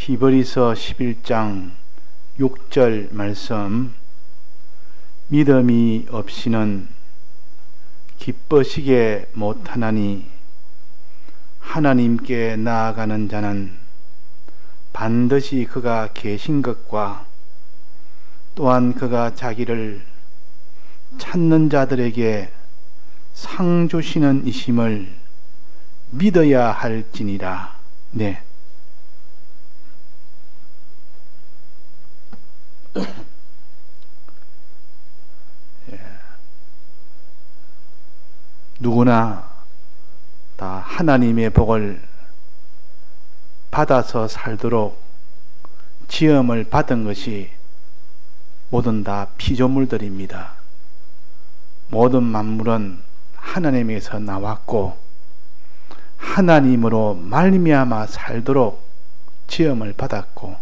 히브리서 11장 6절 말씀, 믿음이 없이는 기뻐시게 못하나니 하나님께 나아가는 자는 반드시 그가 계신 것과 또한 그가 자기를 찾는 자들에게 상 주시는 이심을 믿어야 할지니라. 네. 누구나 다 하나님의 복을 받아서 살도록 지음을 받은 것이 모든 다 피조물들입니다. 모든 만물은 하나님에게서 나왔고 하나님으로 말미암아 살도록 지음을 받았고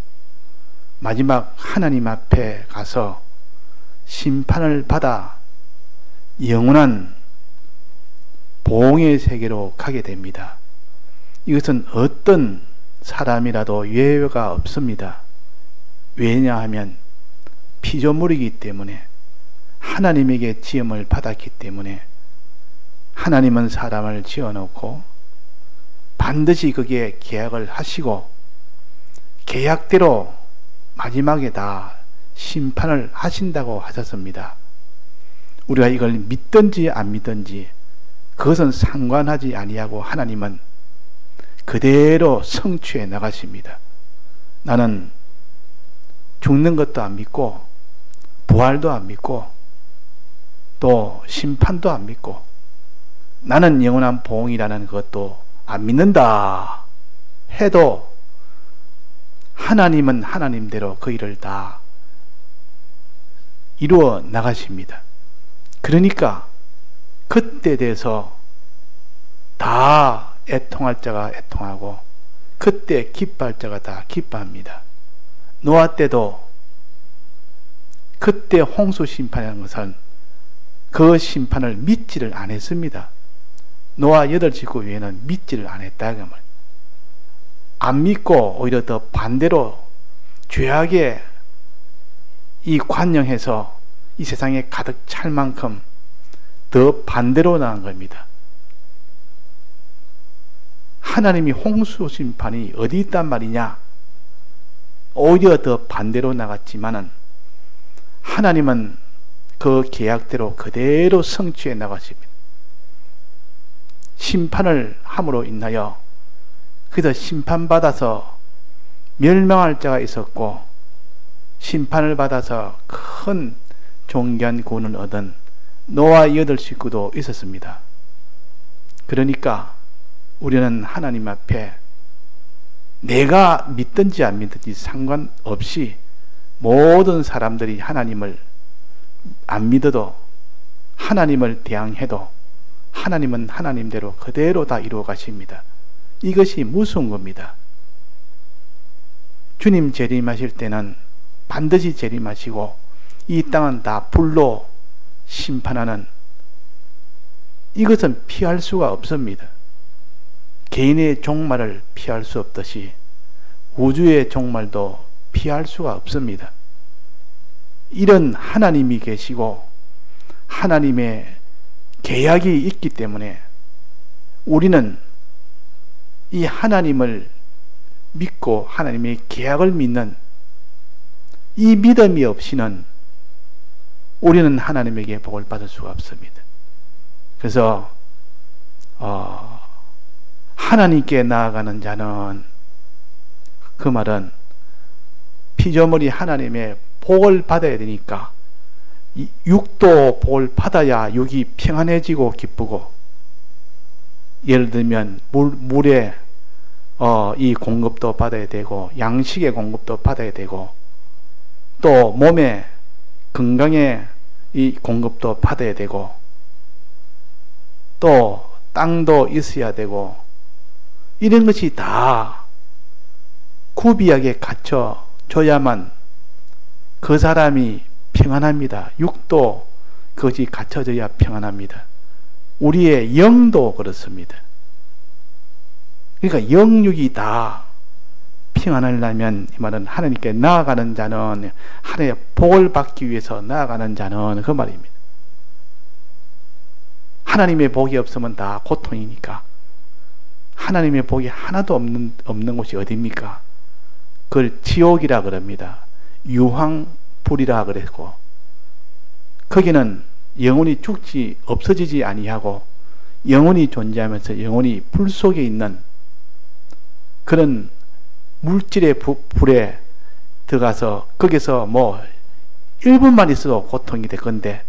마지막 하나님 앞에 가서 심판을 받아 영원한 보응의 세계로 가게 됩니다. 이것은 어떤 사람이라도 예외가 없습니다. 왜냐하면 피조물이기 때문에, 하나님에게 지음을 받았기 때문에, 하나님은 사람을 지어놓고 반드시 거기에 계약을 하시고 계약대로 마지막에 다 심판을 하신다고 하셨습니다. 우리가 이걸 믿든지 안 믿든지 그것은 상관하지 아니하고 하나님은 그대로 성취해 나가십니다. 나는 죽는 것도 안 믿고 부활도 안 믿고 또 심판도 안 믿고 나는 영원한 보응이라는 것도 안 믿는다 해도 하나님은 하나님대로 그 일을 다 이루어 나가십니다. 그러니까 그때 돼서 다 애통할 자가 애통하고 그때 기뻐할 자가 다 기뻐합니다. 노아 때도 그때 홍수 심판이라는 것은 그 심판을 믿지를 안 했습니다. 노아 8식구 외에는 믿지를 안 했다. 안 믿고 오히려 더 반대로 죄악에 이 관영해서 이 세상에 가득 찰 만큼 더 반대로 나간 겁니다. 하나님이 홍수 심판이 어디 있단 말이냐? 오히려 더 반대로 나갔지만은 하나님은 그 계약대로 그대로 성취해 나가십니다. 심판을 함으로 인하여 그래서 심판받아서 멸망할 자가 있었고 심판을 받아서 큰 존귀한 구원을 얻은 노아 8식구도 있었습니다. 그러니까 우리는 하나님 앞에 내가 믿든지 안 믿든지 상관없이 모든 사람들이 하나님을 안 믿어도 하나님을 대항해도 하나님은 하나님대로 그대로 다 이루어 가십니다. 이것이 무서운 겁니다. 주님 재림하실 때는 반드시 재림하시고 이 땅은 다 불로 심판하는, 이것은 피할 수가 없습니다. 개인의 종말을 피할 수 없듯이 우주의 종말도 피할 수가 없습니다. 이런 하나님이 계시고 하나님의 계약이 있기 때문에 우리는 이 하나님을 믿고 하나님의 계약을 믿는 이 믿음이 없이는 우리는 하나님에게 복을 받을 수가 없습니다. 그래서 하나님께 나아가는 자는, 그 말은 피조물이 하나님의 복을 받아야 되니까 육도 복을 받아야 육이 평안해지고 기쁘고, 예를 들면 물에 이 공급도 받아야 되고 양식의 공급도 받아야 되고 또 몸에 건강의 이 공급도 받아야 되고 또 땅도 있어야 되고 이런 것이 다 구비하게 갖춰져야만 그 사람이 평안합니다. 육도 그것이 갖춰져야 평안합니다. 우리의 영도 그렇습니다. 그러니까 영육이 다 고생 안 하려면, 이 말은 하나님께 나아가는 자는, 하나님의 복을 받기 위해서 나아가는 자는 그 말입니다. 하나님의 복이 없으면 다 고통이니까. 하나님의 복이 하나도 없는 곳이 어디입니까? 그걸 지옥이라 그럽니다. 유황불이라 그랬고, 거기는 영혼이 죽지 없어지지 아니하고 영혼이 존재하면서 영혼이 불 속에 있는 그런 물질의 불에 들어가서 거기서 뭐 1분만 있어도 고통이 될 건데,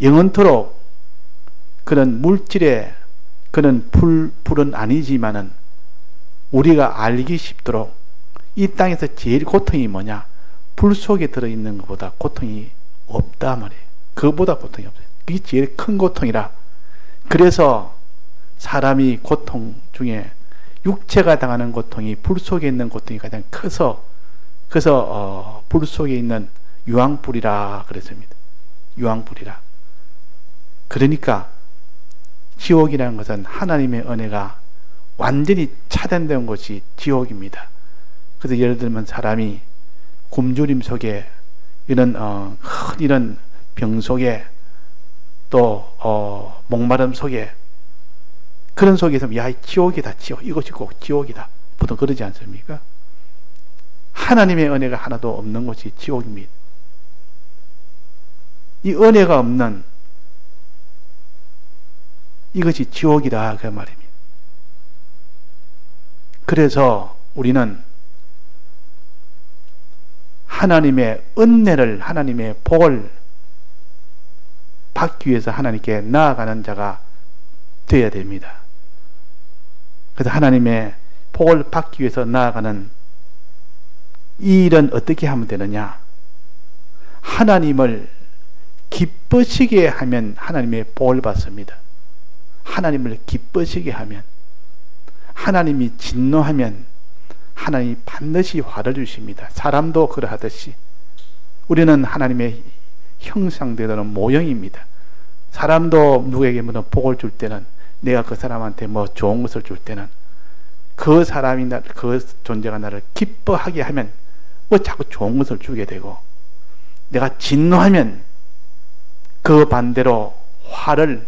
영원토록 그런 물질의 그런 불은 아니지만은 우리가 알기 쉽도록 이 땅에서 제일 고통이 뭐냐? 불 속에 들어있는 것보다 고통이 없다 말이에요. 그거보다 고통이 없어요. 그게 제일 큰 고통이라. 그래서 사람이 고통 중에 육체가 당하는 고통이 불 속에 있는 고통이 가장 커서, 그래서 불 속에 있는 유황불이라 그랬습니다. 유황불이라. 그러니까 지옥이라는 것은 하나님의 은혜가 완전히 차단된 곳이 지옥입니다. 그래서 예를 들면 사람이 굶주림 속에, 이런 큰 이런 병 속에, 또 목마름 속에, 그런 속에서 야, 지옥이다, 지옥, 이것이 꼭 지옥이다, 보통 그러지 않습니까? 하나님의 은혜가 하나도 없는 곳이 지옥입니다. 이 은혜가 없는 이것이 지옥이다, 그 말입니다. 그래서 우리는 하나님의 은혜를, 하나님의 복을 받기 위해서 하나님께 나아가는 자가 되어야 됩니다. 그래서 하나님의 복을 받기 위해서 나아가는 이 일은 어떻게 하면 되느냐? 하나님을 기쁘시게 하면 하나님의 복을 받습니다. 하나님을 기쁘시게 하면, 하나님이 진노하면 하나님이 반드시 화를 주십니다. 사람도 그러하듯이 우리는 하나님의 형상되는 모형입니다. 사람도 누구에게 뭐 복을 줄 때는, 내가 그 사람한테 뭐 좋은 것을 줄 때는 그 사람이 그 존재가 나를 기뻐하게 하면 뭐 자꾸 좋은 것을 주게 되고, 내가 진노하면 그 반대로 화를,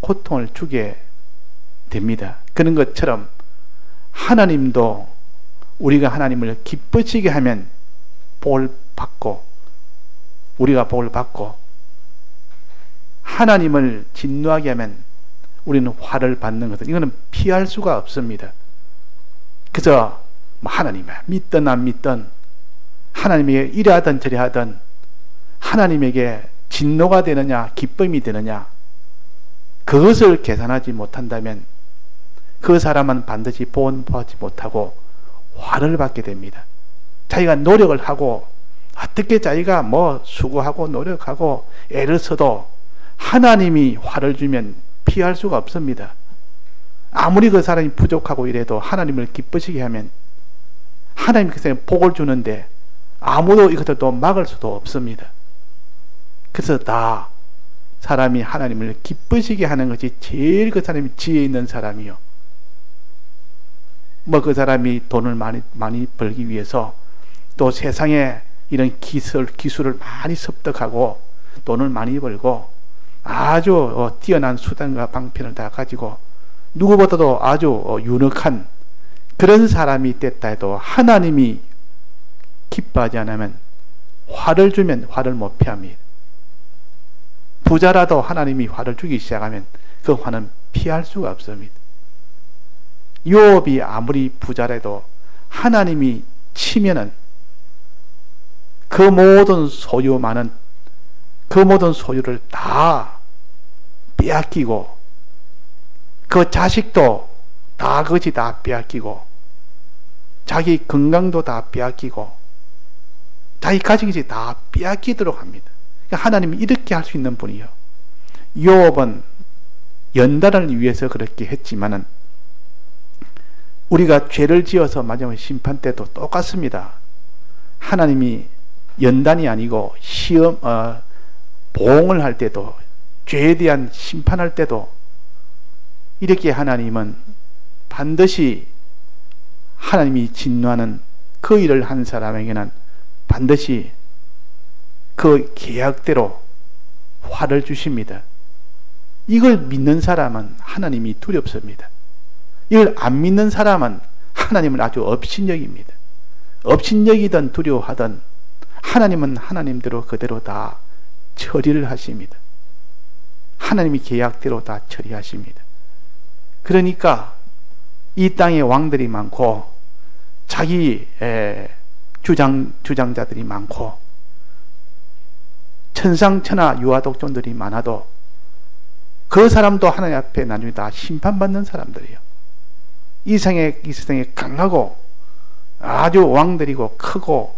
고통을 주게 됩니다. 그런 것처럼 하나님도 우리가 하나님을 기쁘시게 하면 복을 받고, 우리가 복을 받고, 하나님을 진노하게 하면 우리는 화를 받는 것은, 이거는 피할 수가 없습니다. 그래서 하나님을 믿든 안 믿든, 하나님에게 이래하든 저래하든, 하나님에게 진노가 되느냐 기쁨이 되느냐, 그것을 계산하지 못한다면 그 사람은 반드시 본받지 못하고 화를 받게 됩니다. 자기가 노력을 하고, 어떻게 자기가 뭐 수고하고 노력하고 애를 써도 하나님이 화를 주면 피할 수가 없습니다. 아무리 그 사람이 부족하고 이래도 하나님을 기쁘시게 하면 하나님께서 복을 주는데 아무도 이것을 또 막을 수도 없습니다. 그래서 다 사람이 하나님을 기쁘시게 하는 것이 제일 그 사람이 지혜 있는 사람이요. 뭐 그 사람이 돈을 많이 벌기 위해서 또 세상에 이런 기술을 많이 습득하고 돈을 많이 벌고 아주 뛰어난 수단과 방편을 다 가지고 누구보다도 아주 유능한 그런 사람이 됐다 해도 하나님이 기뻐하지 않으면, 화를 주면 화를 못 피합니다. 부자라도 하나님이 화를 주기 시작하면 그 화는 피할 수가 없습니다. 요업이 아무리 부자라도 하나님이 치면은 그 모든 소유 많은 그 모든 소유를 다 빼앗기고, 그 자식도 다 그것이 다 빼앗기고, 자기 건강도 다 빼앗기고, 자기 가진 것이 다 빼앗기도록 합니다. 그러니까 하나님이 이렇게 할 수 있는 분이요. 요업은 연단을 위해서 그렇게 했지만은 우리가 죄를 지어서 마지막 심판 때도 똑같습니다. 하나님이 연단이 아니고 보응을 할 때도, 죄에 대한 심판할 때도 이렇게 하나님은 반드시 하나님이 진노하는 그 일을 한 사람에게는 반드시 그 계약대로 화를 주십니다. 이걸 믿는 사람은 하나님이 두렵습니다. 이걸 안 믿는 사람은 하나님을 아주 업신여깁니다. 업신여기든 두려워하든 하나님은 하나님대로 그대로 다 처리를 하십니다. 하나님이 계약대로 다 처리하십니다. 그러니까 이 땅에 왕들이 많고 자기 주장자들이 많고 천상천하 유아독존들이 많아도 그 사람도 하나님 앞에 나중에 다 심판받는 사람들이에요. 이 세상에 강하고 아주 왕들이고 크고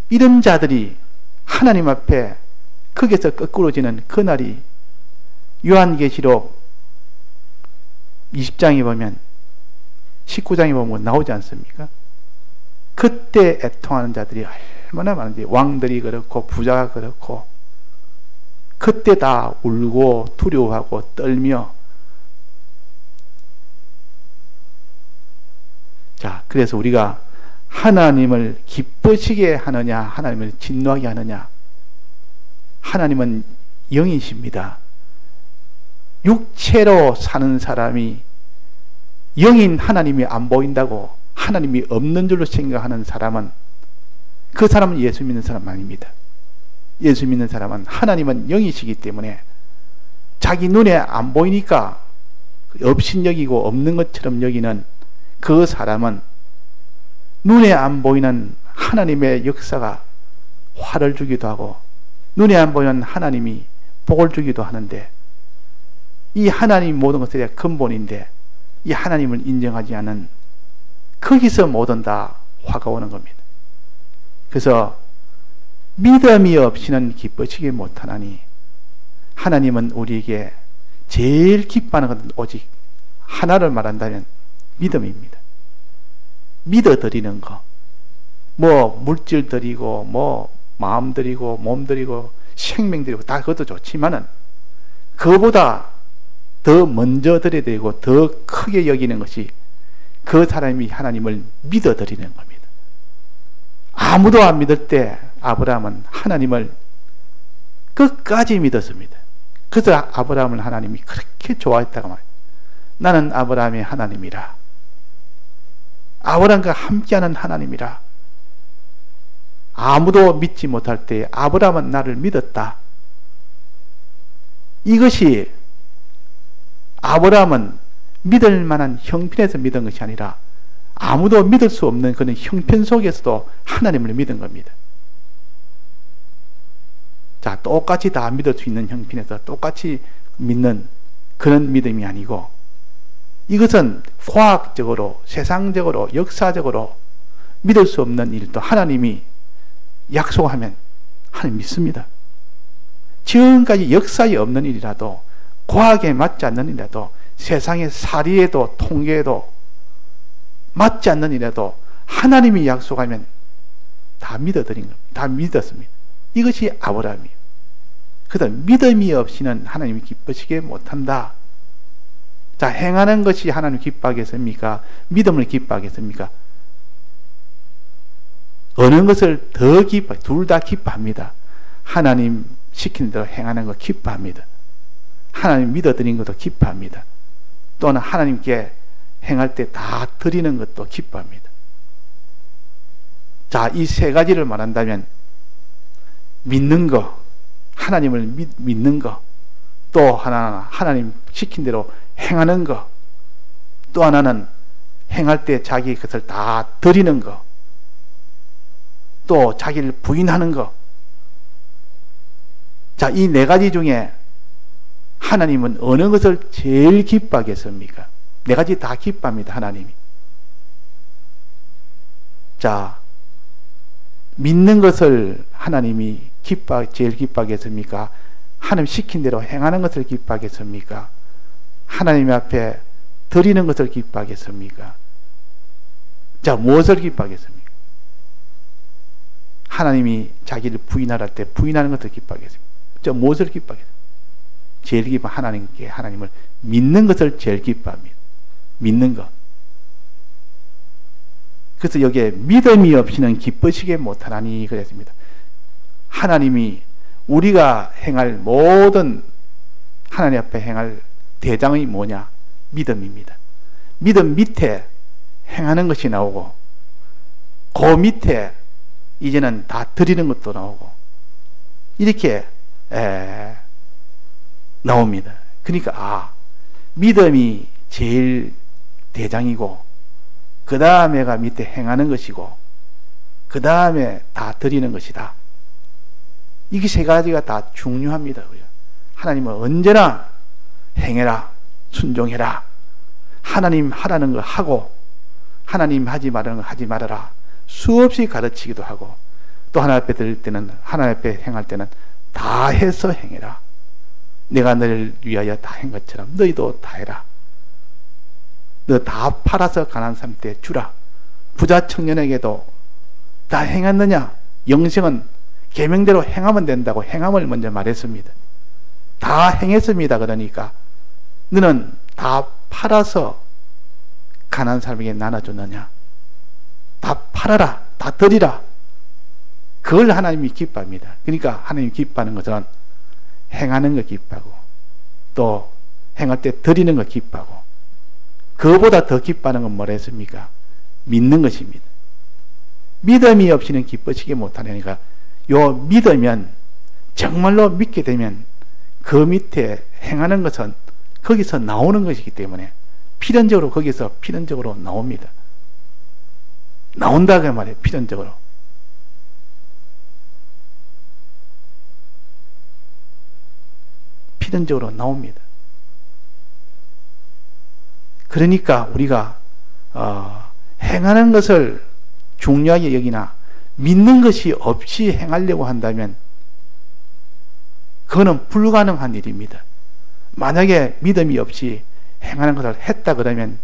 이런 자들이 하나님 앞에 거기서 거꾸로지는 그날이 요한계시록 20장에 보면 19장에 보면 나오지 않습니까? 그때 애통하는 자들이 얼마나 많은지, 왕들이 그렇고 부자가 그렇고 그때 다 울고 두려워하고 떨며. 자, 그래서 우리가 하나님을 기쁘시게 하느냐 하나님을 진노하게 하느냐, 하나님은 영이십니다. 육체로 사는 사람이 영인 하나님이 안 보인다고 하나님이 없는 줄로 생각하는 사람은 그 사람은 예수 믿는 사람 아닙니다. 예수 믿는 사람은 하나님은 영이시기 때문에 자기 눈에 안 보이니까 없인 여기고 없는 것처럼 여기는 그 사람은 눈에 안 보이는 하나님의 역사가 화를 주기도 하고 눈에 안 보이는 하나님이 복을 주기도 하는데, 이 하나님 모든 것들의 근본인데 이 하나님을 인정하지 않은, 거기서 모든 다 화가 오는 겁니다. 그래서 믿음이 없이는 기쁘시게 못하나니, 하나님은 우리에게 제일 기뻐하는 것은 오직 하나를 말한다면 믿음입니다. 믿어드리는 거, 뭐 물질 드리고 뭐 마음 드리고 몸 드리고 생명 드리고 다 그것도 좋지만은 그보다 더 먼저 드려야 되고 더 크게 여기는 것이 그 사람이 하나님을 믿어드리는 겁니다. 아무도 안 믿을 때 아브라함은 하나님을 끝까지 믿었습니다. 그래서 아브라함을 하나님이 그렇게 좋아했다고 말해요. 나는 아브라함의 하나님이라, 아브라함과 함께하는 하나님이라. 아무도 믿지 못할 때 아브라함은 나를 믿었다. 이것이 아브라함은 믿을 만한 형편에서 믿은 것이 아니라 아무도 믿을 수 없는 그런 형편 속에서도 하나님을 믿은 겁니다. 자, 똑같이 다 믿을 수 있는 형편에서 똑같이 믿는 그런 믿음이 아니고, 이것은 과학적으로, 세상적으로, 역사적으로 믿을 수 없는 일도 하나님이 약속하면 하나님 믿습니다. 지금까지 역사에 없는 일이라도, 과학에 맞지 않는 일이라도, 세상의 사리에도 통계에도 맞지 않는 일이라도 하나님이 약속하면 다 믿어드린 겁니다. 다 믿었습니다. 이것이 아브라함이에요. 그래서 믿음이 없이는 하나님이 기쁘시게 못한다. 자, 행하는 것이 하나님 기뻐하겠습니까? 믿음을 기뻐하겠습니까? 어느 것을 더 기뻐? 둘 다 기뻐합니다. 하나님 시키는 대로 행하는 거 기뻐합니다. 하나님 믿어드리는 것도 기뻐합니다. 또는 하나님께 행할 때 다 드리는 것도 기뻐합니다. 자, 이 세 가지를 말한다면 믿는 거, 하나님을 믿는 거, 또 하나는 하나님 시킨 대로 행하는 거, 또 하나는 행할 때 자기 것을 다 드리는 거, 또 자기를 부인하는 거. 자, 이 네 가지 중에 하나님은 어느 것을 제일 기뻐하겠습니까? 네 가지 다 기뻐합니다, 하나님이. 자, 믿는 것을 하나님이 제일 기뻐하겠습니까? 하나님 시킨 대로 행하는 것을 기뻐하겠습니까? 하나님 앞에 드리는 것을 기뻐하겠습니까? 자, 무엇을 기뻐하겠습니까? 하나님이 자기를 부인할 때 부인하는 것을 기뻐하겠습니까? 자, 무엇을 기뻐하겠습니까? 제일 기뻐 하나님께, 하나님을 믿는 것을 제일 기뻐합니다. 믿는 것. 그래서 여기에 믿음이 없이는 기쁘시게 못하나니 그랬습니다. 하나님이 우리가 행할 모든 하나님 앞에 행할 대장이 뭐냐? 믿음입니다. 믿음 밑에 행하는 것이 나오고 그 밑에 이제는 다 드리는 것도 나오고 이렇게 나옵니다. 그러니까 믿음이 제일 대장이고 그 다음에가 밑에 행하는 것이고 그 다음에 다 드리는 것이다. 이게 세 가지가 다 중요합니다. 하나님은 언제나 행해라, 순종해라, 하나님 하라는 거 하고 하나님 하지 말라는 거 하지 말아라 수없이 가르치기도 하고 또 하나님 앞에 드릴 때는 하나님 앞에 행할 때는 다 해서 행해라. 내가 너를 위하여 다 한 것처럼 너희도 다 해라. 너 다 팔아서 가난한 사람한테 주라. 부자 청년에게도 다 행했느냐? 영생은 계명대로 행하면 된다고 행함을 먼저 말했습니다. 다 행했습니다. 그러니까 너는 다 팔아서 가난한 사람에게 나눠줬느냐? 다 팔아라. 다 드리라. 그걸 하나님이 기뻐합니다. 그러니까 하나님이 기뻐하는 것은 행하는 거 기뻐하고 또 행할 때 드리는 거 기뻐하고 그거보다 더 기뻐하는 건 뭐라 했습니까? 믿는 것입니다. 믿음이 없이는 기뻐지게 못하니까 요 믿으면 정말로 믿게 되면 그 밑에 행하는 것은 거기서 나오는 것이기 때문에 필연적으로 거기서 필연적으로 나옵니다. 나온다 그 말이에요. 필연적으로. 필연적으로 나옵니다. 그러니까 우리가 행하는 것을 중요하게 여기나 믿는 것이 없이 행하려고 한다면 그거는 불가능한 일입니다. 만약에 믿음이 없이 행하는 것을 했다 그러면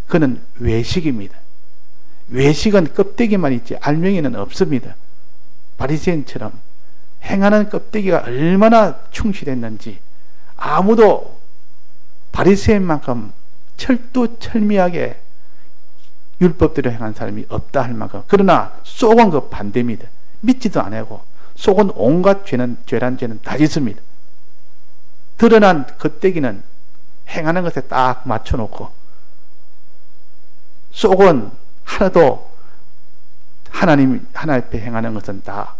그거는 외식입니다. 외식은 껍데기만 있지 알맹이는 없습니다. 바리새인처럼 행하는 껍데기가 얼마나 충실했는지 아무도 바리새인만큼 철두철미하게 율법대로 행한 사람이 없다 할 만큼. 그러나 속은 그 반대입니다. 믿지도 않고 속은 온갖 죄란 죄는 다 짓습니다. 드러난 겉대기는 행하는 것에 딱 맞춰놓고 속은 하나도 하나님 앞에 행하는 것은 다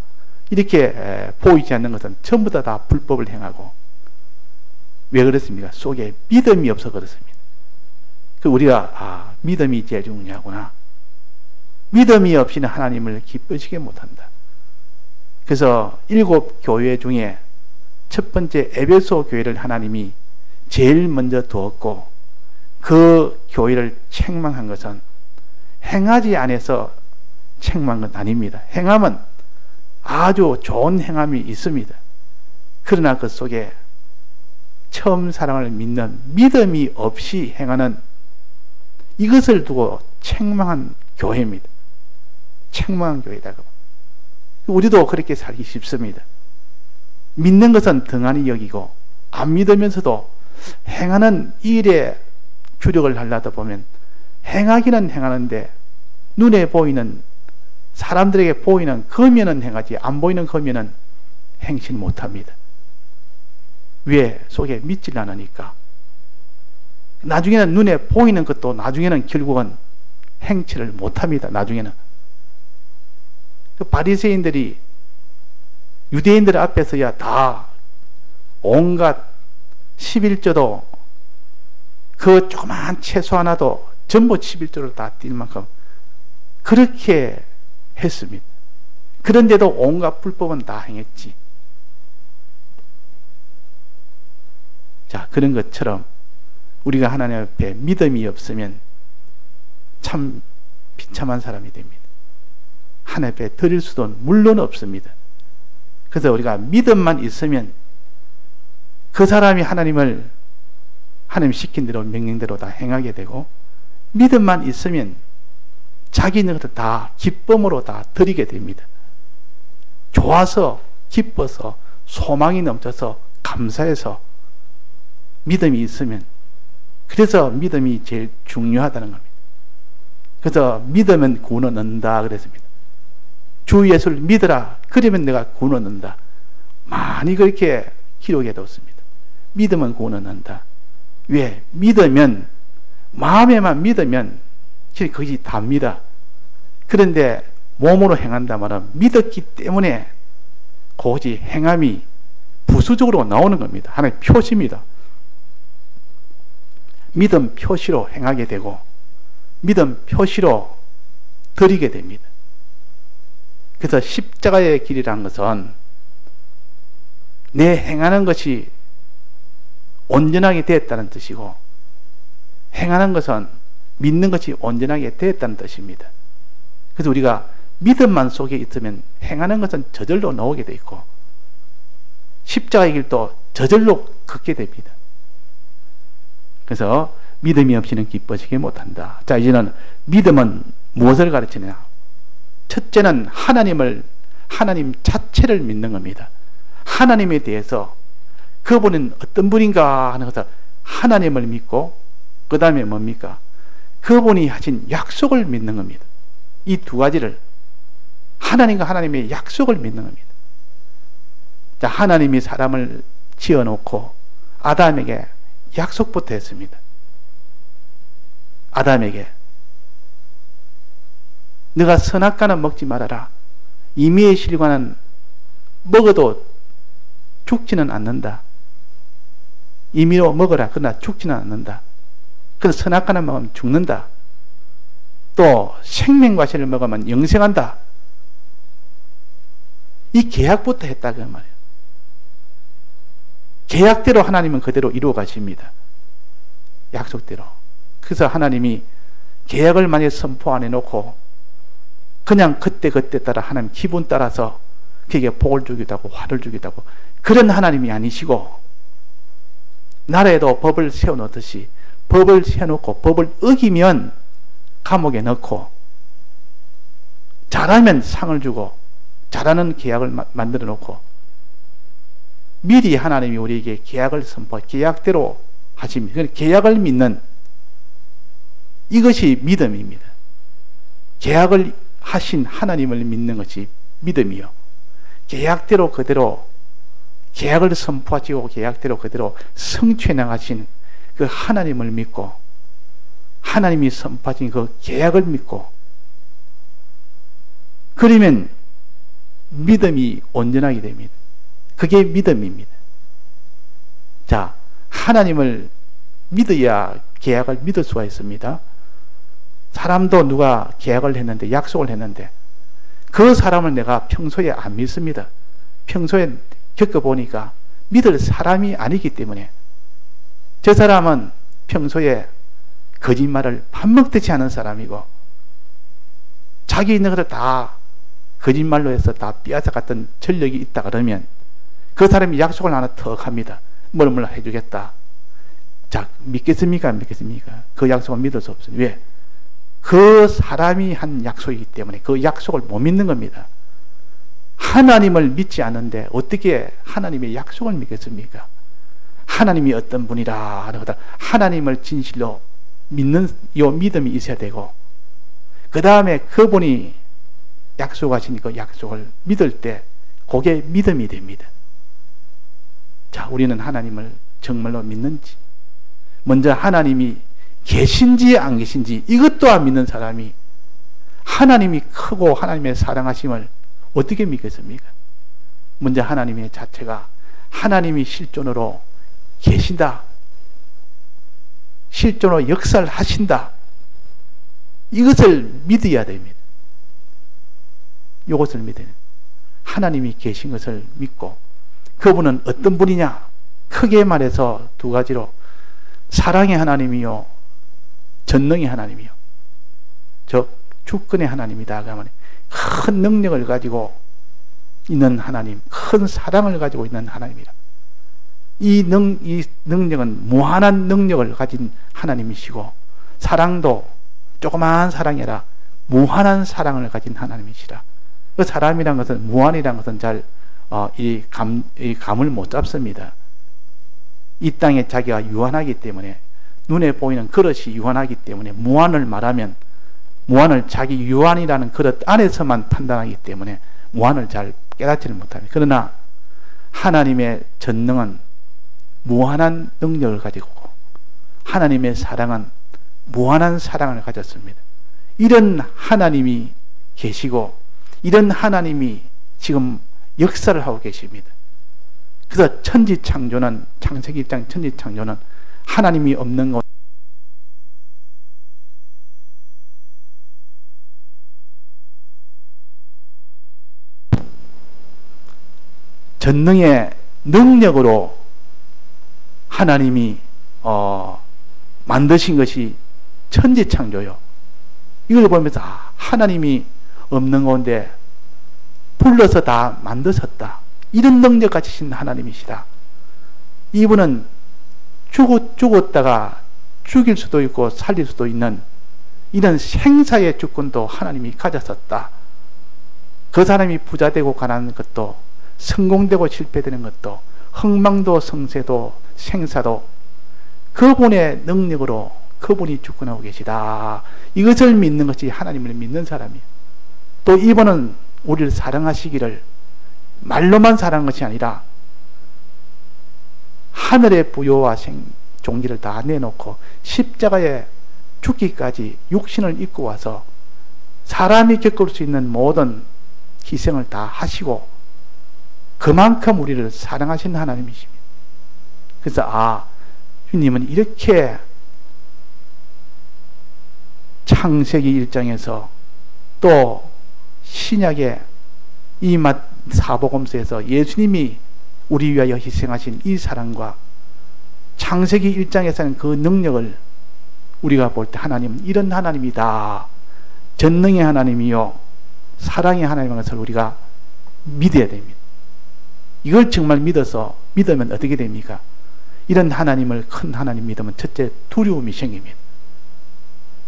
이렇게 보이지 않는 것은 전부 다 불법을 행하고. 왜 그렇습니까? 속에 믿음이 없어 그렇습니다. 우리가 믿음이 제일 중요하구나. 믿음이 없이는 하나님을 기쁘시게 못한다. 그래서 7 교회 중에 첫 번째 에베소 교회를 하나님이 제일 먼저 두었고 그 교회를 책망한 것은 행하지 않아서 책망한 건 아닙니다. 행함은 아주 좋은 행함이 있습니다. 그러나 그 속에 처음 사랑을 믿는 믿음이 없이 행하는 이것을 두고 책망한 교회입니다. 책망한 교회다. 우리도 그렇게 살기 쉽습니다. 믿는 것은 등한히 여기고 안 믿으면서도 행하는 일에 주력을 하려다 보면 행하기는 행하는데 눈에 보이는 사람들에게 보이는 거면은 행하지 안 보이는 거면은 행실 못합니다. 왜? 속에 믿질 않으니까. 나중에는 눈에 보이는 것도 나중에는 결국은 행치를 못합니다. 나중에는. 그 바리새인들이 유대인들 앞에서야 다 온갖 11조도 그 조그만 채소 하나도 전부 11조를 다 뛸 만큼 그렇게 했습니다. 그런데도 온갖 불법은 다 행했지. 자, 그런 것처럼 우리가 하나님 앞에 믿음이 없으면 참 비참한 사람이 됩니다. 하나님 앞에 드릴 수도 물론 없습니다. 그래서 우리가 믿음만 있으면 그 사람이 하나님 시킨 대로 명령대로 다 행하게 되고 믿음만 있으면 자기 있는 것을 다 기쁨으로 다 드리게 됩니다. 좋아서 기뻐서 소망이 넘쳐서 감사해서 믿음이 있으면 그래서 믿음이 제일 중요하다는 겁니다. 그래서 믿으면 구원을 얻는다 그랬습니다. 주 예수를 믿으라. 그러면 내가 구원을 얻는다. 많이 그렇게 기록해 뒀습니다. 믿으면 구원을 얻는다. 왜? 믿으면, 마음에만 믿으면 그것이 답니다. 그런데 몸으로 행한다 말은 믿었기 때문에 그것이 행함이 부수적으로 나오는 겁니다. 하나의 표시입니다. 믿음 표시로 행하게 되고 믿음 표시로 드리게 됩니다. 그래서 십자가의 길이라는 것은 내 행하는 것이 온전하게 되었다는 뜻이고 행하는 것은 믿는 것이 온전하게 되었다는 뜻입니다. 그래서 우리가 믿음만 속에 있으면 행하는 것은 저절로 나오게 되어 있고 십자가의 길도 저절로 걷게 됩니다. 그래서 믿음이 없이는 기뻐지게 못한다. 자, 이제는 믿음은 무엇을 가르치느냐? 첫째는 하나님 자체를 믿는 겁니다. 하나님에 대해서 그분은 어떤 분인가 하는 것을 하나님을 믿고 그 다음에 뭡니까? 그분이 하신 약속을 믿는 겁니다. 이 두 가지를 하나님과 하나님의 약속을 믿는 겁니다. 자, 하나님이 사람을 지어놓고 아담에게 약속부터 했습니다. 아담에게 너가 선악과는 먹지 말아라. 임의의 실과는 먹어도 죽지는 않는다. 임의로 먹어라. 그러나 죽지는 않는다. 그래서 선악과는 먹으면 죽는다. 또 생명과실을 먹으면 영생한다. 이 계약부터 했다 그 말이에요. 계약대로 하나님은 그대로 이루어 가십니다. 약속대로. 그래서 하나님이 계약을 만약에 선포 안 해놓고 그냥 그때 따라 하나님 기분 따라서 그에게 복을 주기도 하고 화를 주기도 하고 그런 하나님이 아니시고 나라에도 법을 세워놓듯이 법을 세워놓고 법을 어기면 감옥에 넣고 잘하면 상을 주고 잘하는 계약을 만들어 놓고 미리 하나님이 우리에게 계약을 선포, 계약대로 하십니다. 계약을 믿는 이것이 믿음입니다. 계약을 하신 하나님을 믿는 것이 믿음이요. 계약대로 그대로 계약을 선포하시고 계약대로 그대로 성취해 나가신 그 하나님을 믿고 하나님이 선포하신 그 계약을 믿고 그러면 믿음이 온전하게 됩니다. 그게 믿음입니다. 자, 하나님을 믿어야 계약을 믿을 수가 있습니다. 사람도 누가 계약을 했는데 약속을 했는데 그 사람을 내가 평소에 안 믿습니다. 평소에 겪어보니까 믿을 사람이 아니기 때문에 저 사람은 평소에 거짓말을 밥 먹듯이 하는 사람이고 자기 있는 것을 다 거짓말로 해서 다 빼앗아갔던 전력이 있다 그러면 그 사람이 약속을 하나 턱 합니다. 뭘 해주겠다. 자, 믿겠습니까? 안 믿겠습니까? 그 약속을 믿을 수 없습니다. 왜? 그 사람이 한 약속이기 때문에 그 약속을 못 믿는 겁니다. 하나님을 믿지 않는데 어떻게 하나님의 약속을 믿겠습니까? 하나님이 어떤 분이라 하는 것을 하나님을 진실로 믿는 이 믿음이 있어야 되고 그 다음에 그분이 약속하신 그 약속을 믿을 때 그게 믿음이 됩니다. 자, 우리는 하나님을 정말로 믿는지 먼저 하나님이 계신지 안 계신지 이것도 안 믿는 사람이 하나님이 크고 하나님의 사랑하심을 어떻게 믿겠습니까? 먼저 하나님의 자체가 하나님이 실존으로 계신다. 실존으로 역사를 하신다. 이것을 믿어야 됩니다. 이것을 믿어야 됩니다. 하나님이 계신 것을 믿고 그분은 어떤 분이냐? 크게 말해서 두 가지로 사랑의 하나님이요 전능의 하나님이요 즉 주권의 하나님이다. 그러면 큰 능력을 가지고 있는 하나님, 큰 사랑을 가지고 있는 하나님이라. 이 능력은 무한한 능력을 가진 하나님이시고 사랑도 조그마한 사랑이 아니라 무한한 사랑을 가진 하나님이시라. 그 사람이란 것은 무한이란 것은 잘 이 감을 못 잡습니다. 이 땅에 자기가 유한하기 때문에 눈에 보이는 그릇이 유한하기 때문에 무한을 말하면 무한을 자기 유한이라는 그릇 안에서만 판단하기 때문에 무한을 잘 깨닫지를 못합니다. 그러나 하나님의 전능은 무한한 능력을 가지고 하나님의 사랑은 무한한 사랑을 가졌습니다. 이런 하나님이 계시고 이런 하나님이 지금 역사를 하고 계십니다. 그래서 천지창조는 창세기 1장 천지창조는 하나님이 없는 것 전능의 능력으로 하나님이 만드신 것이 천지창조요. 이걸 보면서 하나님이 없는 가운데 불러서 다 만드셨다. 이런 능력 가지신 하나님이시다. 이분은 죽었다가 죽일 수도 있고 살릴 수도 있는 이런 생사의 주권도 하나님이 가졌었다. 그 사람이 부자되고 가난한 것도 성공되고 실패되는 것도 흥망도 성쇠도 생사도 그분의 능력으로 그분이 주권하고 계시다. 이것을 믿는 것이 하나님을 믿는 사람이에요. 또 이분은 우리를 사랑하시기를 말로만 사랑한 것이 아니라 하늘의 부요와 종기를 다 내놓고 십자가에 죽기까지 육신을 입고 와서 사람이 겪을 수 있는 모든 희생을 다 하시고 그만큼 우리를 사랑하신 하나님이십니다. 그래서 주님은 이렇게 창세기 1장에서 또 신약의 이 사복음서에서 예수님이 우리 위하여 희생하신 이 사랑과 창세기 1장에서는 그 능력을 우리가 볼 때 하나님은 이런 하나님이다. 전능의 하나님이요 사랑의 하나님인 것을 우리가 믿어야 됩니다. 이걸 정말 믿으면 어떻게 됩니까? 이런 하나님을 큰 하나님 믿으면 첫째 두려움이 생깁니다.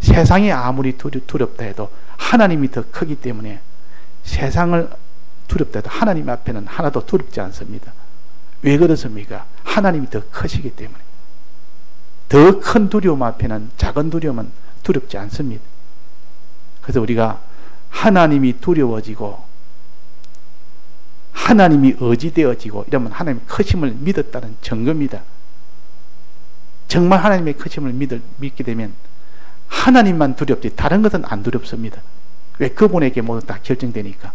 세상이 아무리 두렵다 해도 하나님이 더 크기 때문에 세상을 두렵다 해도 하나님 앞에는 하나도 두렵지 않습니다. 왜 그렇습니까? 하나님이 더 크시기 때문에. 더 큰 두려움 앞에는 작은 두려움은 두렵지 않습니다. 그래서 우리가 하나님이 두려워지고 하나님이 의지되어지고 이러면 하나님의 크심을 믿었다는 증거입니다. 정말 하나님의 크심을 믿게 되면 하나님만 두렵지 다른 것은 안 두렵습니다. 왜? 그분에게 모두 다 결정되니까.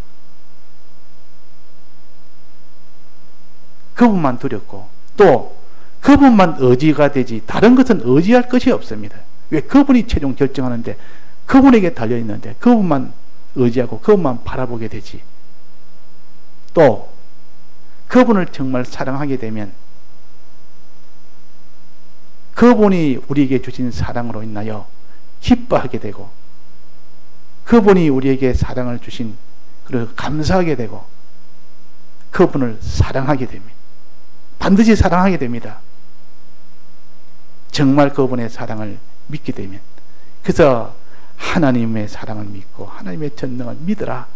그분만 두렵고 또 그분만 의지가 되지 다른 것은 의지할 것이 없습니다. 왜? 그분이 최종 결정하는데 그분에게 달려있는데 그분만 의지하고 그분만 바라보게 되지. 또 그분을 정말 사랑하게 되면 그분이 우리에게 주신 사랑으로 인하여 기뻐하게 되고 그분이 우리에게 사랑을 주신 그리고 감사하게 되고 그분을 사랑하게 됩니다. 반드시 사랑하게 됩니다. 정말 그분의 사랑을 믿게 되면. 그래서 하나님의 사랑을 믿고 하나님의 전능을 믿으라.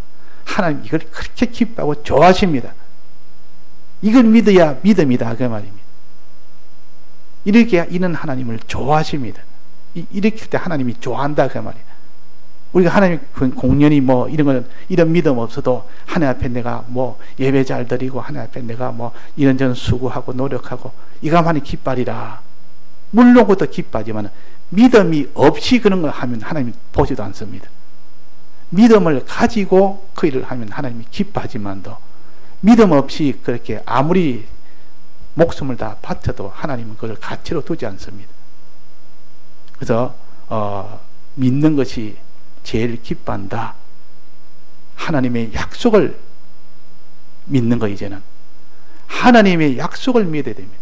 하나님 이걸 그렇게 기뻐하고 좋아하십니다. 이걸 믿어야 믿음이다 그 말입니다. 이렇게 이런 하나님을 좋아하십니다. 이렇게 할 때 하나님이 좋아한다 그 말이에요. 우리가 하나님 공연히 뭐 이런 거는 이런 믿음 없어도 하나님 앞에 내가 뭐 예배 잘 드리고 하나님 앞에 내가 뭐 이런저런 수고하고 노력하고 이가만이 기뻐하리라. 물론 그것도 기뻐하지만 믿음이 없이 그런 걸 하면 하나님이 보지도 않습니다. 믿음을 가지고 그 일을 하면 하나님이 기뻐하지만도 믿음 없이 그렇게 아무리 목숨을 다 바쳐도 하나님은 그걸 가치로 두지 않습니다. 그래서 믿는 것이 제일 기뻐한다. 하나님의 약속을 믿는 거. 이제는 하나님의 약속을 믿어야 됩니다.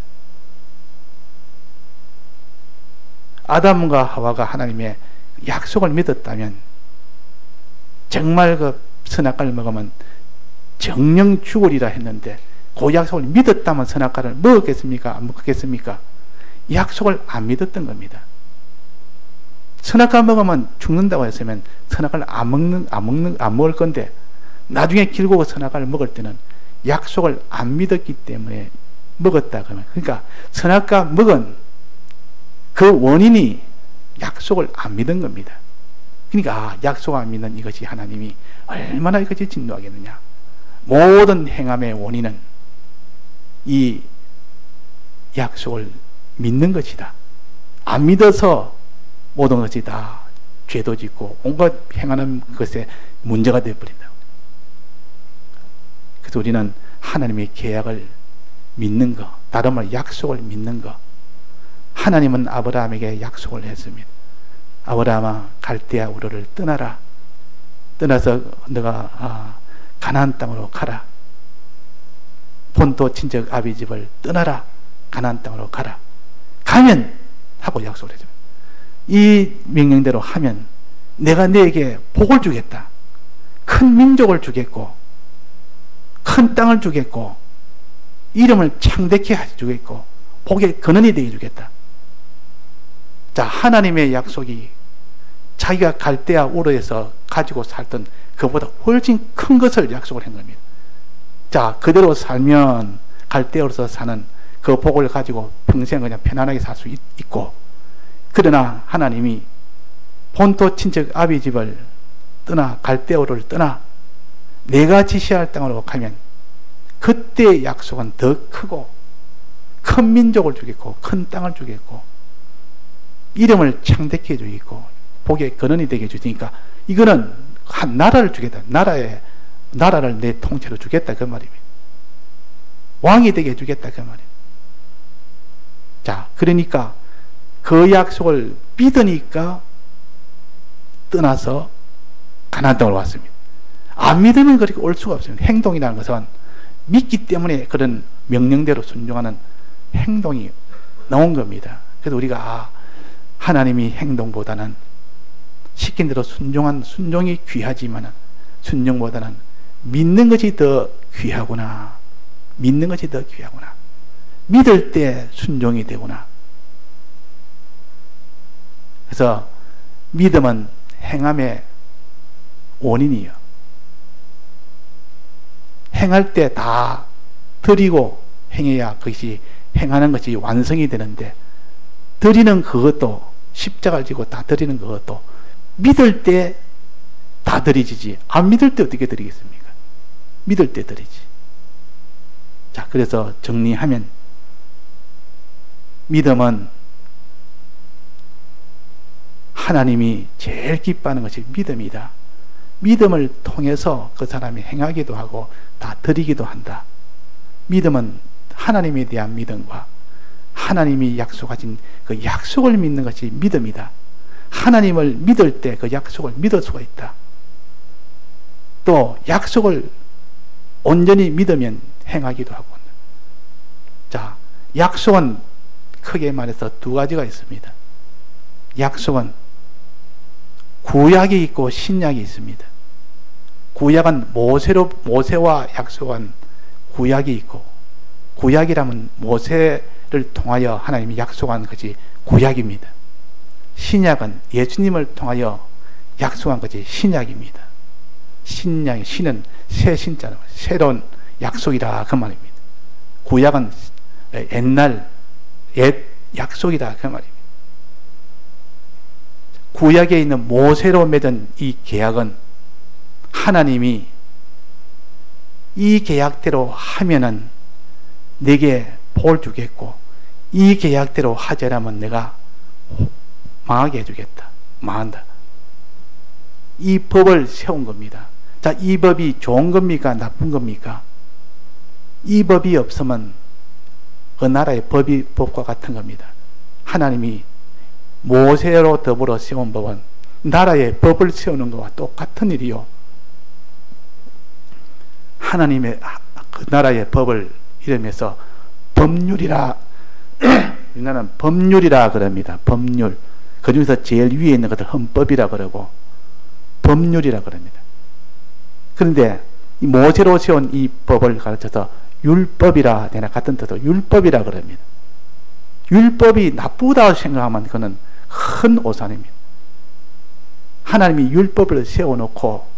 아담과 하와가 하나님의 약속을 믿었다면 정말 그 선악과를 먹으면 정령 죽으리라 했는데 그 약속을 믿었다면 선악과를 먹었겠습니까? 안 먹었겠습니까? 약속을 안 믿었던 겁니다. 선악과 먹으면 죽는다고 했으면 선악과를 안 먹을 건데 나중에 길고 선악과를 먹을 때는 약속을 안 믿었기 때문에 먹었다 그러면, 그러니까 선악과 먹은 그 원인이 약속을 안 믿은 겁니다. 그러니까 약속 안 믿는 이것이 하나님이 얼마나 이것이 진노하겠느냐. 모든 행함의 원인은 이 약속을 믿는 것이다. 안 믿어서 모든 것이 다 죄도 짓고 온갖 행하는 것에 문제가 되어버린다. 그래서 우리는 하나님의 계약을 믿는 것, 다른 말로 약속을 믿는 것. 하나님은 아브라함에게 약속을 했습니다. 아브라함아, 갈대아 우르를 떠나라. 떠나서 너가 가나안 땅으로 가라. 본토 친척 아비 집을 떠나라. 가나안 땅으로 가라. 가면 하고 약속을 해줍니다. 이 명령대로 하면 내가 너에게 복을 주겠다. 큰 민족을 주겠고 큰 땅을 주겠고 이름을 창대케 해주겠고 복의 근원이 되게 주겠다. 자, 하나님의 약속이 자기가 갈대아 우르에서 가지고 살던 그보다 훨씬 큰 것을 약속을 한 겁니다. 자, 그대로 살면 갈대아 우르에서 사는 그 복을 가지고 평생 그냥 편안하게 살 수 있고, 그러나 하나님이 본토 친척 아비 집을 떠나 갈대아 우르를 떠나 내가 지시할 땅으로 가면 그때의 약속은 더 크고 큰 민족을 주겠고 큰 땅을 주겠고 이름을 창대케 해주겠고 복의 근원이 되게 해주니까 이거는 한 나라를 주겠다. 나라를 내 통째로 주겠다 그 말입니다. 왕이 되게 해주겠다 그 말입니다. 자, 그러니까 그 약속을 믿으니까 떠나서 가나안 땅으로 왔습니다. 안 믿으면 그렇게 올 수가 없습니다. 행동이라는 것은 믿기 때문에 그런 명령대로 순종하는 행동이 나온 겁니다. 그래서 우리가 하나님이 행동보다는 시킨 대로 순종이 귀하지만 순종보다는 믿는 것이 더 귀하구나. 믿는 것이 더 귀하구나. 믿을 때 순종이 되구나. 그래서 믿음은 행함의 원인이요. 행할 때 다 드리고 행해야 그것이 행하는 것이 완성이 되는데 드리는 그것도 십자가를 지고 다 드리는 그것도 믿을 때 다 드리지 안 믿을 때 어떻게 드리겠습니까? 믿을 때 드리지. 자, 그래서 정리하면 믿음은 하나님이 제일 기뻐하는 것이 믿음이다. 믿음을 통해서 그 사람이 행하기도 하고 다 드리기도 한다. 믿음은 하나님에 대한 믿음과 하나님이 약속하신 그 약속을 믿는 것이 믿음이다. 하나님을 믿을 때 그 약속을 믿을 수가 있다. 또 약속을 온전히 믿으면 행하기도 하고. 자, 약속은 크게 말해서 두 가지가 있습니다. 약속은 구약이 있고 신약이 있습니다. 구약은 모세와 약속한 구약이 있고, 구약이라면 모세를 통하여 하나님이 약속한 것이 구약입니다. 신약은 예수님을 통하여 약속한 것이 신약입니다. 신은 새 신자로 새로운 약속이라 그 말입니다. 구약은 옛 약속이다 그 말입니다. 구약에 있는 모세로 맺은 이 계약은 하나님이 이 계약대로 하면은 내게 복을 주겠고 이 계약대로 하지 않으면 내가 망하게 해주겠다. 망한다. 이 법을 세운 겁니다. 자, 이 법이 좋은 겁니까? 나쁜 겁니까? 이 법이 없으면 그 나라의 법과 같은 겁니다. 하나님이 모세로 더불어 세운 법은 나라의 법을 세우는 것과 똑같은 일이요. 하나님의 그 나라의 법을 이름해서 법률이라 우리나라는 법률이라 그럽니다. 법률. 그 중에서 제일 위에 있는 것을 헌법이라 그러고 법률이라 그럽니다. 그런데 이 모세로 세운 이 법을 가르쳐서 율법이라 내나 같은 뜻으로 율법이라 그럽니다. 율법이 나쁘다고 생각하면 그는 큰 오산입니다. 하나님이 율법을 세워놓고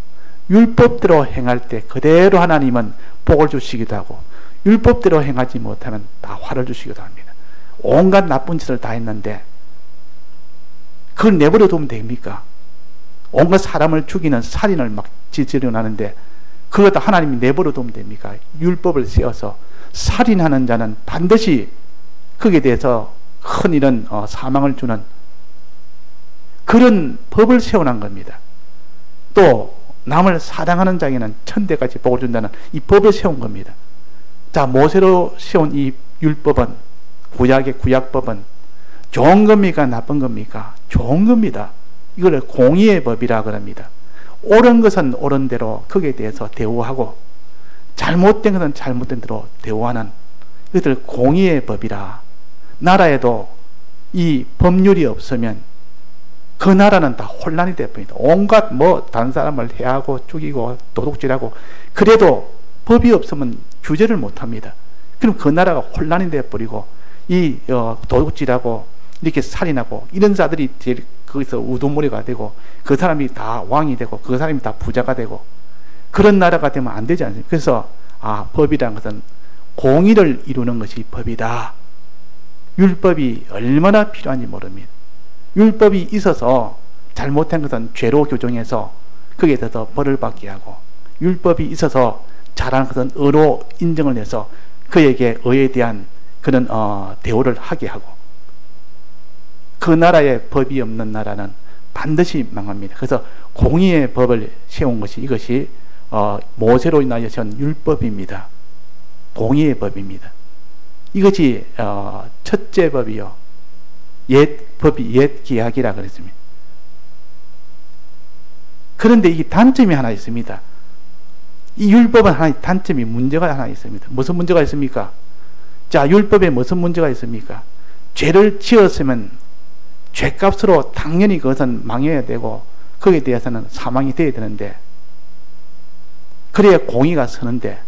율법대로 행할 때 그대로 하나님은 복을 주시기도 하고 율법대로 행하지 못하면 다 화를 주시기도 합니다. 온갖 나쁜 짓을 다 했는데 그걸 내버려 두면 됩니까? 온갖 사람을 죽이는 살인을 막 저지르는데 그것도 하나님이 내버려 두면 됩니까? 율법을 세워서 살인하는 자는 반드시 거기에 대해서 큰 이런 사망을 주는 그런 법을 세워놓은 겁니다. 또 남을 사랑하는 자에게는 천대까지 복을 준다는 이 법을 세운 겁니다. 자, 모세로 세운 이 율법은, 구약의 구약법은 좋은 겁니까? 나쁜 겁니까? 좋은 겁니다. 이걸 공의의 법이라 그럽니다. 옳은 것은 옳은 대로 거기에 대해서 대우하고 잘못된 것은 잘못된 대로 대우하는 이것을 공의의 법이라. 나라에도 이 법률이 없으면 그 나라는 다 혼란이 되어버립니다. 온갖 다른 사람을 해하고 죽이고 도둑질하고 그래도 법이 없으면 규제를 못합니다. 그럼 그 나라가 혼란이 되어버리고 이 도둑질하고 이렇게 살인하고 이런 자들이 거기서 우두머리가 되고 그 사람이 다 왕이 되고 그 사람이 다 부자가 되고 그런 나라가 되면 안 되지 않습니까? 그래서 법이라는 것은 공의를 이루는 것이 법이다. 율법이 얼마나 필요한지 모릅니다. 율법이 있어서 잘못한 것은 죄로 규정해서 거기에 대해서 벌을 받게 하고 율법이 있어서 잘한 것은 의로 인정을 해서 그에게 의에 대한 그런 대우를 하게 하고 그 나라에 법이 없는 나라는 반드시 망합니다. 그래서 공의의 법을 세운 것이 이것이 모세로 인하여 세운 율법입니다. 공의의 법입니다. 이것이 첫째 법이요. 법이 옛 기약이라 그랬습니다. 그런데 이 단점이 하나 있습니다. 이 율법은 하나의 단점이 문제가 하나 있습니다. 무슨 문제가 있습니까? 자, 율법에 무슨 문제가 있습니까? 죄를 지었으면 죄값으로 당연히 그것은 망해야 되고 거기에 대해서는 사망이 되어야 되는데 그래야 공의가 서는데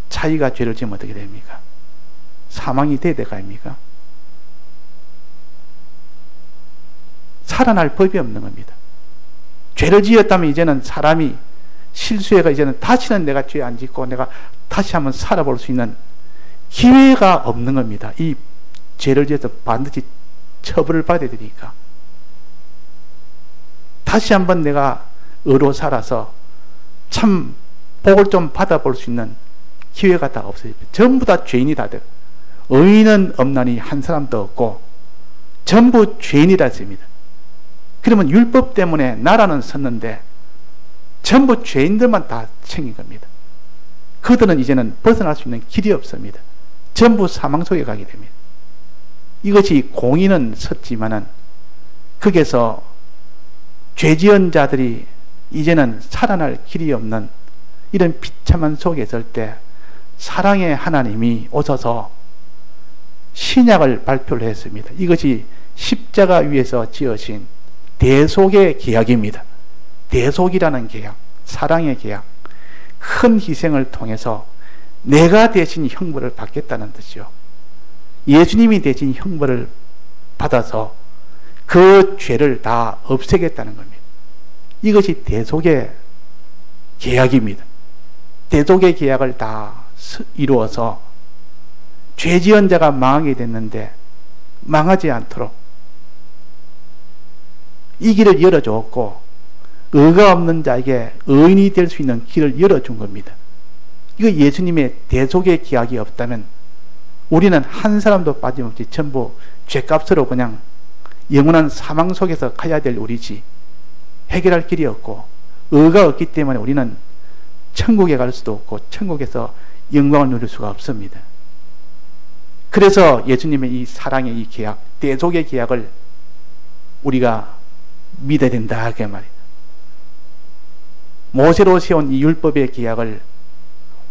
자기가 죄를 지으면 어떻게 됩니까? 사망이 돼야 될 거 아닙니까? 살아날 법이 없는 겁니다. 죄를 지었다면 이제는 사람이 실수해가 이제는 다시는 내가 죄 안 짓고 내가 다시 한번 살아볼 수 있는 기회가 없는 겁니다. 이 죄를 지어서 반드시 처벌을 받아야 되니까. 다시 한번 내가 의로 살아서 참 복을 좀 받아볼 수 있는 기회가 다 없어요. 전부 다 죄인이 다 돼요. 의인은 없나니 한 사람도 없고 전부 죄인이라 했습니다. 그러면 율법 때문에 나라는 섰는데 전부 죄인들만 다 챙긴 겁니다. 그들은 이제는 벗어날 수 있는 길이 없습니다. 전부 사망 속에 가게 됩니다. 이것이 공의는 섰지만은 거기에서 죄지은 자들이 이제는 살아날 길이 없는 이런 비참한 속에 있을 때 사랑의 하나님이 오셔서 신약을 발표를 했습니다. 이것이 십자가 위에서 지어진 대속의 계약입니다. 대속이라는 계약, 사랑의 계약, 큰 희생을 통해서 내가 대신 형벌을 받겠다는 뜻이요. 예수님이 대신 형벌을 받아서 그 죄를 다 없애겠다는 겁니다. 이것이 대속의 계약입니다. 대속의 계약을 다 이루어서 죄지은 자가 망하게 됐는데 망하지 않도록 이 길을 열어주었고 의가 없는 자에게 의인이 될 수 있는 길을 열어준 겁니다. 이거 예수님의 대속의 계약이 없다면 우리는 한 사람도 빠짐없이 전부 죄값으로 그냥 영원한 사망 속에서 가야 될 우리지 해결할 길이 없고 의가 없기 때문에 우리는 천국에 갈 수도 없고 천국에서 영광을 누릴 수가 없습니다. 그래서 예수님의 이 사랑의 이 계약, 대속의 계약을 우리가 믿어야 된다 그 말이에요. 모세로 세운 이 율법의 계약을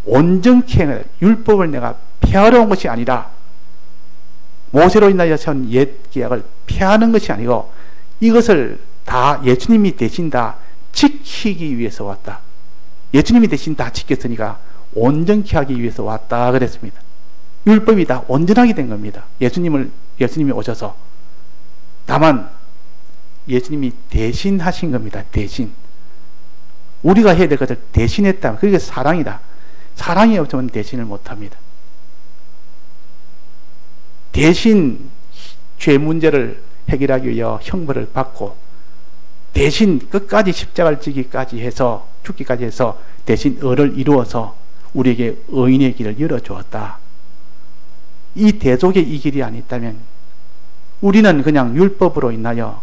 온전케 해야 율법을 내가 폐하러 온 것이 아니라 모세로 인하여 세운 옛 계약을 폐하는 것이 아니고 이것을 다 예수님이 대신 다 지키기 위해서 왔다. 예수님이 대신 다 지켰으니까 온전케 하기 위해서 왔다 그랬습니다. 율법이 다 온전하게 된 겁니다. 예수님이 오셔서. 다만 예수님이 대신하신 겁니다. 대신. 우리가 해야 될 것을 대신했다. 그게 사랑이다. 사랑이 없으면 대신을 못합니다. 대신 죄 문제를 해결하기 위해 형벌을 받고 대신 끝까지 십자가를 지기까지 해서 죽기까지 해서 대신 의를 이루어서 우리에게 의인의 길을 열어주었다. 이 대속의 이 길이 아니었다면 우리는 그냥 율법으로 인하여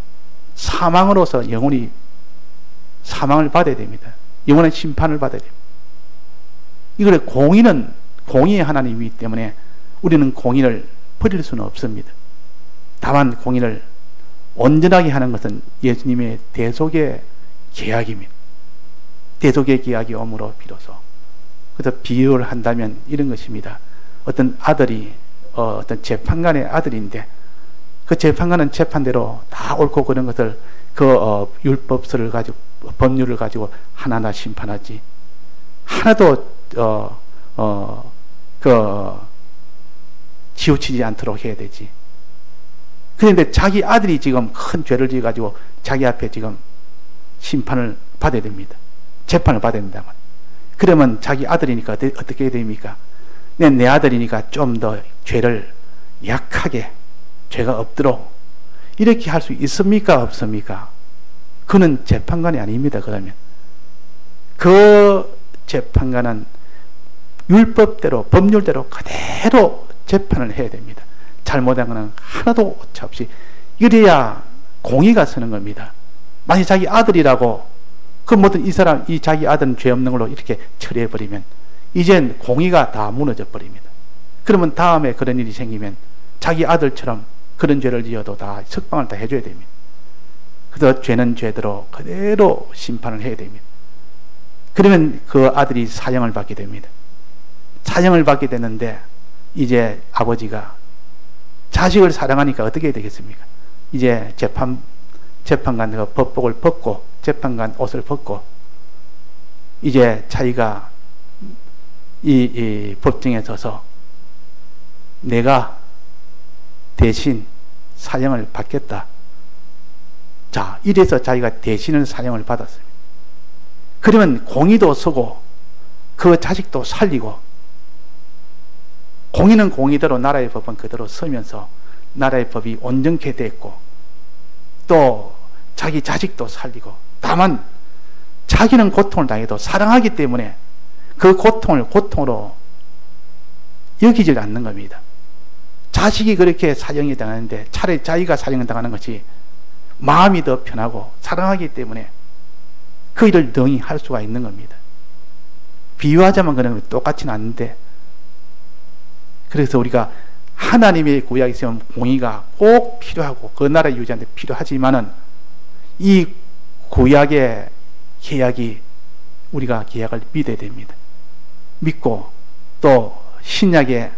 사망으로서 영원히 사망을 받아야 됩니다. 영원한 심판을 받아야 됩니다. 이걸 공의는 공의의 하나님이기 때문에 우리는 공의를 버릴 수는 없습니다. 다만 공의를 온전하게 하는 것은 예수님의 대속의 계약입니다. 대속의 계약이 오므로 비로소. 그래서 비유를 한다면 이런 것입니다. 어떤 아들이 어떤 재판관의 아들인데 그 재판관은 재판대로 다 옳고 그런 것을 율법서를 가지고 법률을 가지고 하나하나 심판하지 하나도 치우치지 않도록 해야 되지. 그런데 자기 아들이 지금 큰 죄를 지어가지고 자기 앞에 지금 심판을 받아야 됩니다. 재판을 받아야 된다면. 그러면 자기 아들이니까 어떻게 해야 됩니까? 내 아들이니까 좀 더 죄를 약하게, 죄가 없도록 이렇게 할 수 있습니까? 없습니까? 그는 재판관이 아닙니다. 그러면 그 재판관은 율법대로 법률대로 그대로 재판을 해야 됩니다. 잘못한 것은 하나도 오차 없이. 이래야 공의가 서는 겁니다. 만약 자기 아들이라고 그 모든 이 자기 아들은 죄 없는 걸로 이렇게 처리해버리면 이젠 공의가 다 무너져 버립니다. 그러면 다음에 그런 일이 생기면 자기 아들처럼 그런 죄를 지어도 다 석방을 다 해줘야 됩니다. 그래서 죄는 죄대로 그대로 심판을 해야 됩니다. 그러면 그 아들이 사형을 받게 됩니다. 사형을 받게 되는데 이제 아버지가 자식을 사랑하니까 어떻게 해야 되겠습니까? 이제 재판관 그 법복을 벗고 재판관 옷을 벗고 이제 자기가 이 법정에 서서 내가 대신 사형을 받겠다. 자, 이래서 자기가 대신을 사형을 받았습니다. 그러면 공의도 서고 그 자식도 살리고 공의는 공의대로 나라의 법은 그대로 서면서 나라의 법이 온전케 됐고 또 자기 자식도 살리고 다만 자기는 고통을 당해도 사랑하기 때문에 그 고통을 고통으로 여기질 않는 겁니다. 자식이 그렇게 사형이 당하는데 차라리 자기가 사형을 당하는 것이 마음이 더 편하고 사랑하기 때문에 그 일을 능히 할 수가 있는 겁니다. 비유하자면 그런 똑같지는 않은데 그래서 우리가 하나님의 구약이 있으면 공의가 꼭 필요하고 그 나라 유지하는데 필요하지만은 이 구약의 계약이 우리가 계약을 믿어야 됩니다. 믿고 또 신약의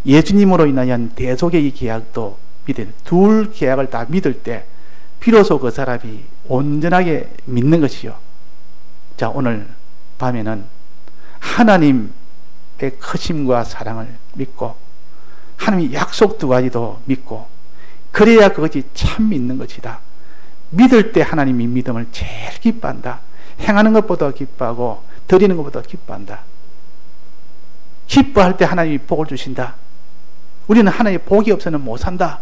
예수님으로 인한 대속의 이 계약도 믿어야 됩니다. 둘 계약을 다 믿을 때 비로소 그 사람이 온전하게 믿는 것이요. 자, 오늘 밤에는 하나님의 크심과 사랑을 믿고 하나님의 약속 두 가지도 믿고 그래야 그것이 참 믿는 것이다. 믿을 때 하나님이 믿음을 제일 기뻐한다. 행하는 것보다 기뻐하고 드리는 것보다 기뻐한다. 기뻐할 때 하나님이 복을 주신다. 우리는 하나님의 복이 없으면 못 산다.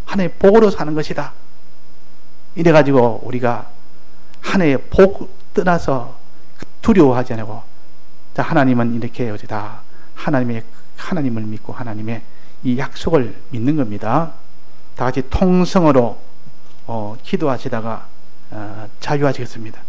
하나님의 복으로 사는 것이다. 이래가지고 우리가 하나님의 복 떠나서 두려워하지 않고 자, 하나님은 이렇게 다 하나님을 믿고 하나님의 이 약속을 믿는 겁니다. 다 같이 통성으로 기도하시다가 자유하시겠습니다.